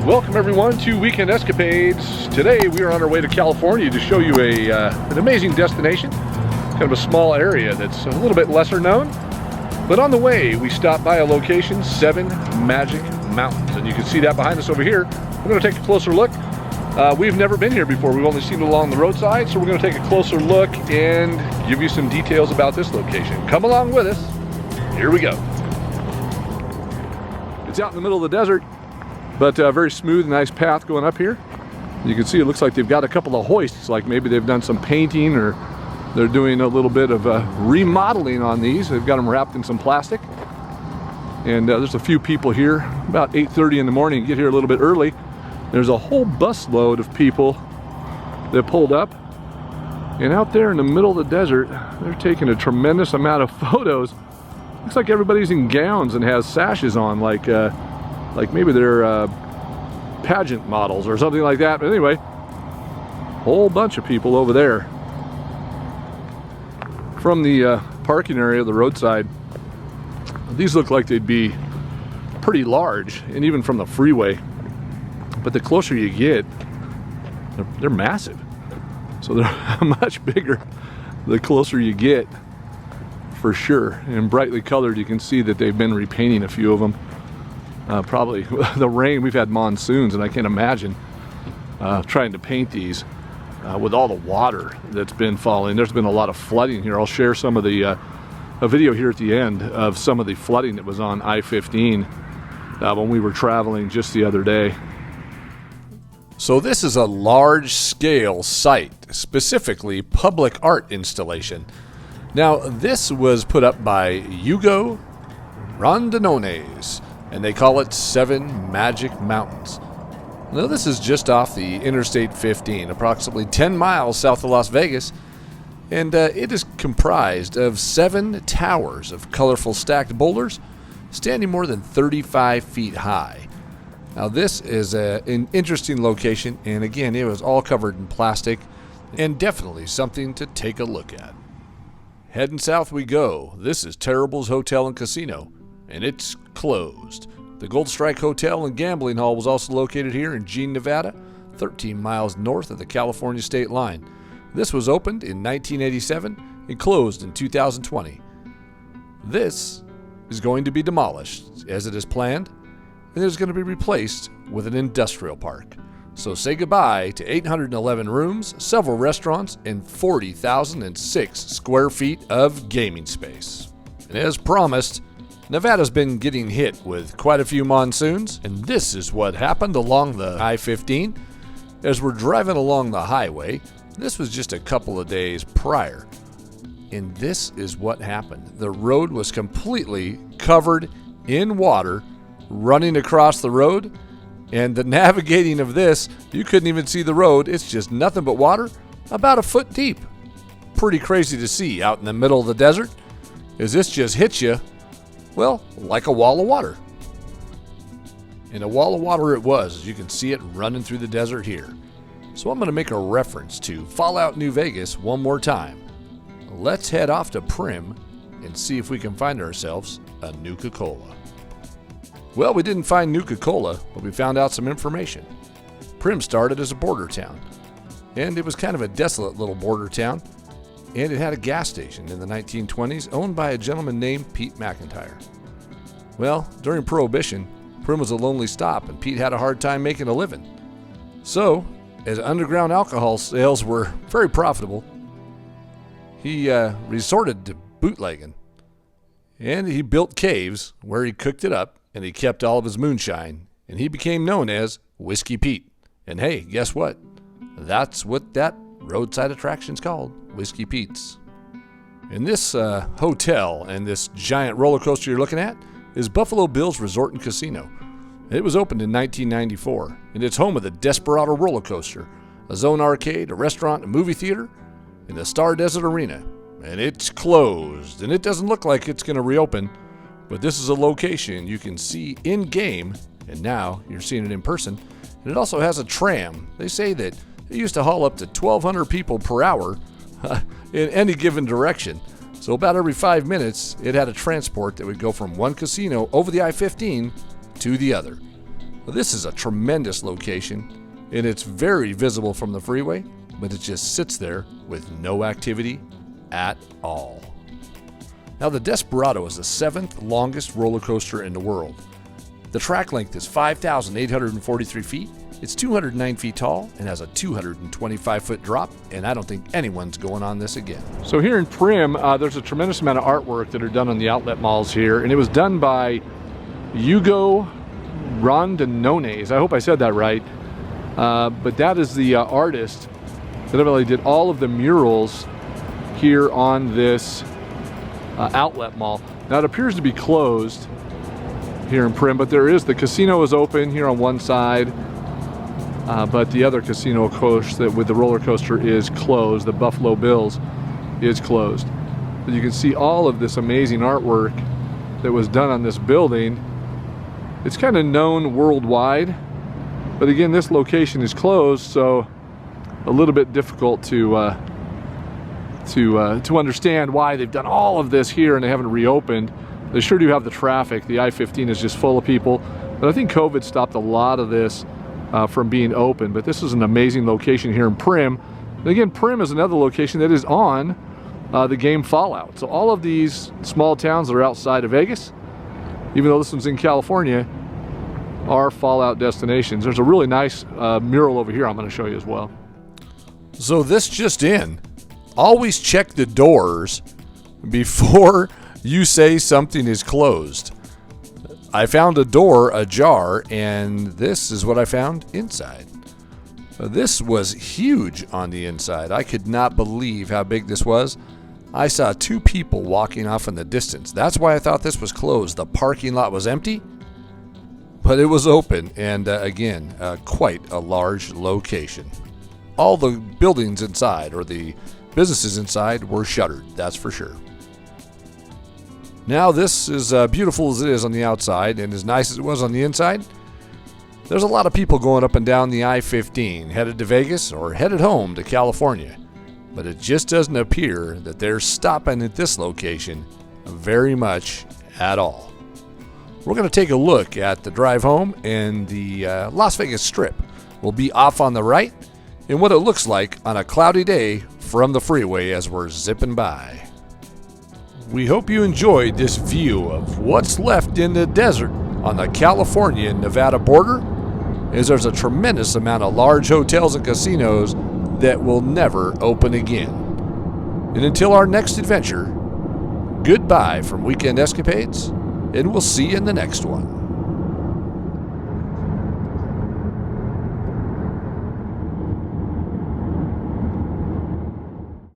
Welcome everyone to Weekend Escapades. Today we are on our way to California to show you an amazing destination, kind of a small area that's a little bit lesser known. But on the way we stopped by a location, 7 Magic Mountains, and you can see that behind us over here. We're going to take a closer look. We've never been here before. We've only seen it along the roadside, so we're going to take a closer look and give you some details about this location. Come along with us. Here we go. It's out in the middle of the desert, but a very smooth, nice path going up here. You can see it looks like they've got a couple of hoists, like maybe they've done some painting or they're doing a little bit of remodeling on these. They've got them wrapped in some plastic. And there's a few people here, about 8:30 in the morning. Get here a little bit early. There's a whole busload of people that pulled up. And out there in the middle of the desert, they're taking a tremendous amount of photos. Looks like everybody's in gowns and has sashes on, like maybe they're pageant models or something like that. But anyway, whole bunch of people over there. From the parking area, the roadside, these look like they'd be pretty large, and even from the freeway. But the closer you get, they're massive. So they're much bigger the closer you get, for sure. And brightly colored, you can see that they've been repainting a few of them. Probably the rain, we've had monsoons, and I can't imagine trying to paint these with all the water that's been falling. There's been a lot of flooding here. I'll share some of the a video here at the end of some of the flooding that was on I-15 when we were traveling just the other day. So this is a large-scale site, specifically public art installation. Now, this was put up by Hugo Rondinones, and they call it 7 Magic Mountains. Now, this is just off the Interstate 15, approximately 10 miles south of Las Vegas, and it is comprised of 7 towers of colorful stacked boulders standing more than 35 feet high. Now, this is an interesting location, and again, it was all covered in plastic, and definitely something to take a look at. Heading south we go. This is Terrible's Hotel and Casino, and it's closed. The Gold Strike Hotel and Gambling Hall was also located here in Jean, Nevada, 13 miles north of the California state line. This was opened in 1987 and closed in 2020. This is going to be demolished as it is planned, and it is going to be replaced with an industrial park. So say goodbye to 811 rooms, several restaurants, and 40,006 square feet of gaming space. And as promised, Nevada's been getting hit with quite a few monsoons, and this is what happened along the I-15. As we're driving along the highway, this was just a couple of days prior, and this is what happened. The road was completely covered in water running across the road, and the navigating of this, you couldn't even see the road. It's just nothing but water, about a foot deep. Pretty crazy to see out in the middle of the desert, as this just hits you, well, like a wall of water. And a wall of water it was, as you can see it running through the desert here. So I'm going to make a reference to Fallout New Vegas one more time. Let's head off to Primm and see if we can find ourselves a Nuka-Cola. Well, we didn't find Nuka-Cola, but we found out some information. Primm started as a border town, and it was kind of a desolate little border town, and it had a gas station in the 1920s owned by a gentleman named Pete McIntyre. Well, during Prohibition, Primm was a lonely stop, and Pete had a hard time making a living. So, as underground alcohol sales were very profitable, he resorted to bootlegging, and he built caves where he cooked it up, and he kept all of his moonshine, and he became known as Whiskey Pete. And hey, guess what? That's what that roadside attraction's called, Whiskey Pete's. And this hotel and this giant roller coaster you're looking at is Buffalo Bill's Resort and Casino. It was opened in 1994, and it's home of the Desperado roller coaster, a zone arcade, a restaurant, a movie theater, and the Star Desert Arena. And it's closed, and it doesn't look like it's going to reopen. But this is a location you can see in-game, and now you're seeing it in person. And it also has a tram. They say that it used to haul up to 1,200 people per hour in any given direction. So about every 5 minutes, it had a transport that would go from one casino over the I-15 to the other. This is a tremendous location, and it's very visible from the freeway, but it just sits there with no activity at all. Now, the Desperado is the 7th longest roller coaster in the world. The track length is 5,843 feet. It's 209 feet tall and has a 225-foot drop, and I don't think anyone's going on this again. So here in Primm, there's a tremendous amount of artwork that are done on the outlet malls here, and it was done by Hugo Rondinones. I hope I said that right. But that is the artist that really did all of the murals here on this outlet mall. Now, it appears to be closed here in Primm, but the casino is open here on one side, but the other casino coast that with the roller coaster is closed. The Buffalo Bills is closed. But you can see all of this amazing artwork that was done on this building. It's kind of known worldwide, but again, this location is closed, so a little bit difficult to understand why they've done all of this here and they haven't reopened. They sure do have the traffic. The I-15 is just full of people, but I think COVID stopped a lot of this from being open. But this is an amazing location here in Primm. And again, Primm is another location that is on the game Fallout. So all of these small towns that are outside of Vegas, even though this one's in California, are Fallout destinations. There's a really nice mural over here I'm going to show you as well. So this just in. Always check the doors before you say something is closed. I found a door ajar, and this is what I found inside. This was huge on the inside. I could not believe how big this was. I saw 2 people walking off in the distance. That's why I thought this was closed. The parking lot was empty, but it was open, and again, quite a large location. All the buildings inside, or the businesses inside, were shuttered, that's for sure. Now, this is beautiful as it is on the outside and as nice as it was on the inside. There's a lot of people going up and down the I-15, headed to Vegas or headed home to California. But it just doesn't appear that they're stopping at this location very much at all. We're going to take a look at the drive home, and the Las Vegas Strip will be off on the right, and what it looks like on a cloudy day from the freeway as we're zipping by. We hope you enjoyed this view of what's left in the desert on the California and Nevada border, as there's a tremendous amount of large hotels and casinos that will never open again. And until our next adventure, goodbye from Weekend Escapades, and we'll see you in the next one.